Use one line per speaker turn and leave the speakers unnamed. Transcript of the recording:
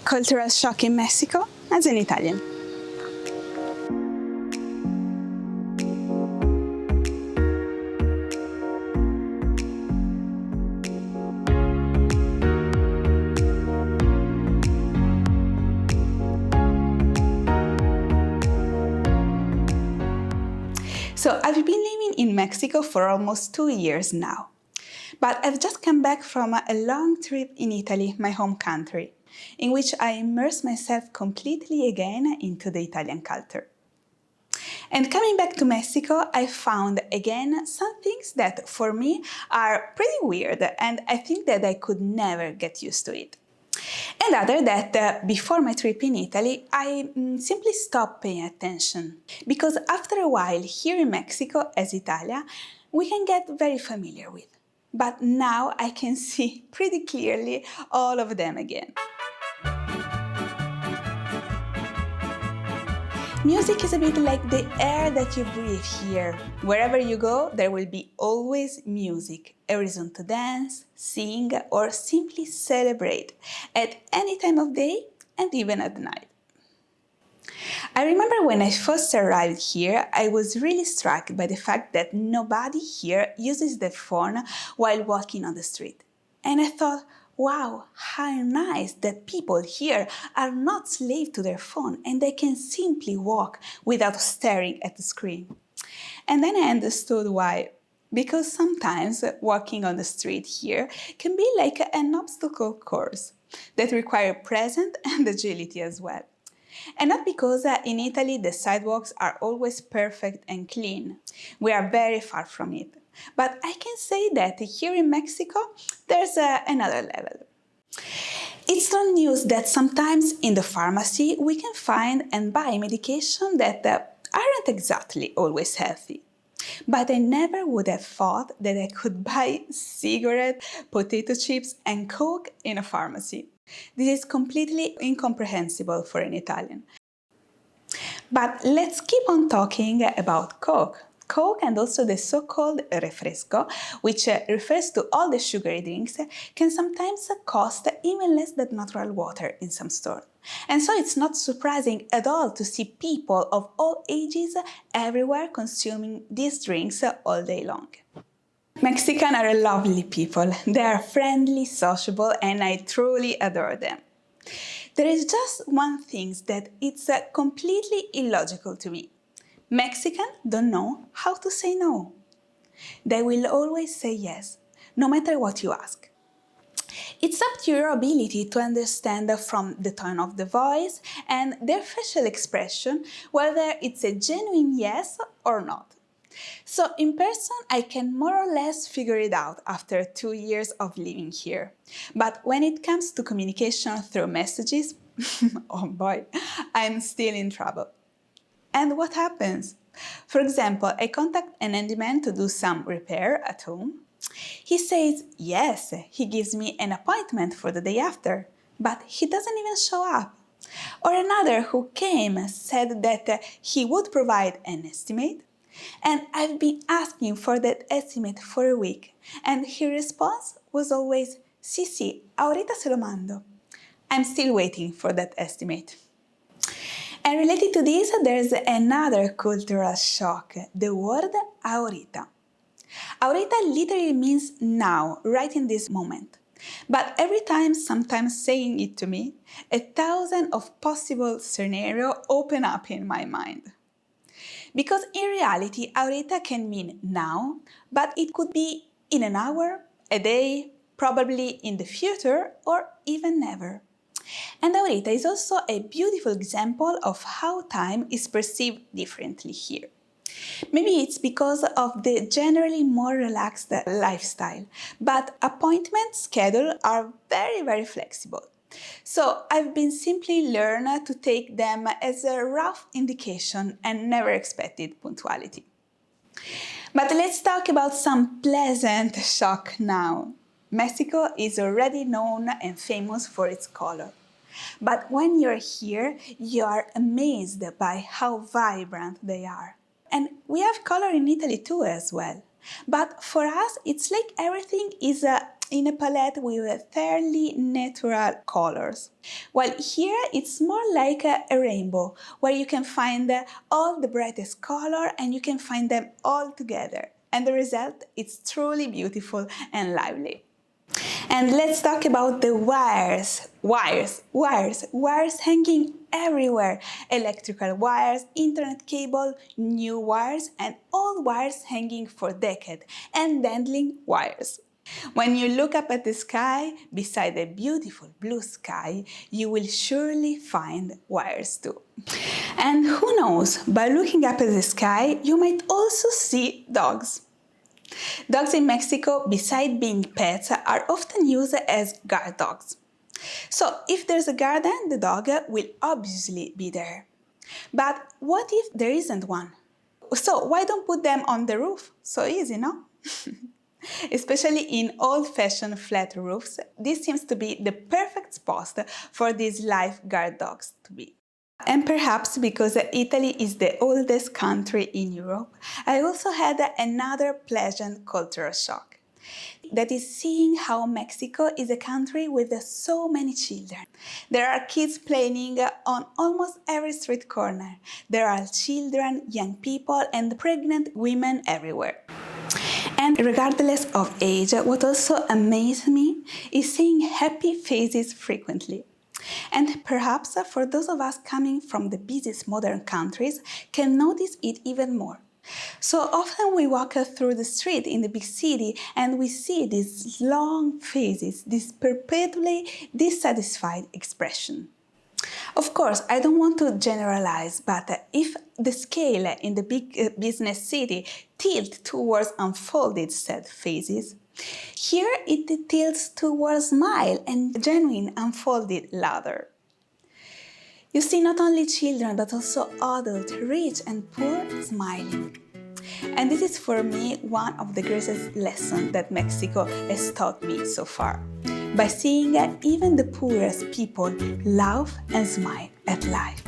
cultural shock in Mexico as an Italian. So I've been living in Mexico for almost 2 years now. But I've just come back from a long trip in Italy, my home country, in which I immersed myself completely again into the Italian culture. And coming back to Mexico, I found again some things that for me are pretty weird, and I think that I could never get used to it. And other that before my trip in Italy, I simply stopped paying attention. Because after a while here in Mexico, as Italia, we can get very familiar with. But now I can see pretty clearly all of them again. Music is a bit like the air that you breathe here. Wherever you go, there will be always music, a reason to dance, sing, or simply celebrate at any time of day and even at night. I remember when I first arrived here, I was really struck by the fact that nobody here uses their phone while walking on the street. And I thought, wow, how nice that people here are not slaves to their phone and they can simply walk without staring at the screen. And then I understood why. Because sometimes walking on the street here can be like an obstacle course that requires presence and agility as well. And not because in Italy the sidewalks are always perfect and clean. We are very far from it. But I can say that here in Mexico there's another level. It's not news that sometimes in the pharmacy we can find and buy medication that aren't exactly always healthy. But I never would have thought that I could buy cigarettes, potato chips and Coke in a pharmacy. This is completely incomprehensible for an Italian. But let's keep on talking about Coke. Coke and also the so-called refresco, which refers to all the sugary drinks, can sometimes cost even less than natural water in some stores. And so it's not surprising at all to see people of all ages everywhere consuming these drinks all day long. Mexicans are lovely people. They are friendly, sociable, and I truly adore them. There is just one thing that it's completely illogical to me. Mexicans don't know how to say no. They will always say yes, no matter what you ask. It's up to your ability to understand from the tone of the voice and their facial expression whether it's a genuine yes or not. So in person, I can more or less figure it out after 2 years of living here. But when it comes to communication through messages, oh boy, I'm still in trouble. And what happens? For example, I contact an handyman to do some repair at home. He says yes, he gives me an appointment for the day after, but he doesn't even show up. Or another who came said that he would provide an estimate, and I've been asking for that estimate for a week, and his response was always, sí, ahorita se lo mando. I'm still waiting for that estimate. And related to this, there's another cultural shock, the word ahorita. Ahorita literally means now, right in this moment. But every time, sometimes saying it to me, 1,000 of possible scenarios open up in my mind. Because in reality, ahorita can mean now, but it could be in an hour, a day, probably in the future, or even never. And ahorita is also a beautiful example of how time is perceived differently here. Maybe it's because of the generally more relaxed lifestyle, but appointment schedules are very flexible. So I've been simply learned to take them as a rough indication and never expected punctuality. But let's talk about some pleasant shock now. Mexico is already known and famous for its color. But when you're here, you are amazed by how vibrant they are. And we have color in Italy too as well. But for us, it's like everything is in a palette with fairly natural colors. While here it's more like a rainbow, where you can find all the brightest color and you can find them all together. And the result is truly beautiful and lively. And let's talk about the wires hanging everywhere. Electrical wires, internet cable, new wires, and old wires hanging for decades, and dangling wires. When you look up at the sky, beside the beautiful blue sky, you will surely find wires too. And who knows, by looking up at the sky, you might also see dogs. Dogs in Mexico, besides being pets, are often used as guard dogs. So if there's a garden, the dog will obviously be there. But what if there isn't one? So why don't put them on the roof? So easy, no? Especially in old-fashioned flat roofs, this seems to be the perfect spot for these live guard dogs to be. And perhaps because Italy is the oldest country in Europe, I also had another pleasant cultural shock. That is seeing how Mexico is a country with so many children. There are kids playing on almost every street corner. There are children, young people, and pregnant women everywhere. And regardless of age, what also amazed me is seeing happy faces frequently. And perhaps for those of us coming from the busiest modern countries can notice it even more. So often we walk through the street in the big city and we see these long faces, this perpetually dissatisfied expression. Of course, I don't want to generalize, but if the scale in the big business city tilts towards unfolded sad faces, here it tilts towards smile and genuine unfolded laughter. You see not only children but also adults, rich and poor, smiling. And this is for me one of the greatest lessons that Mexico has taught me so far. By seeing even the poorest people laugh and smile at life.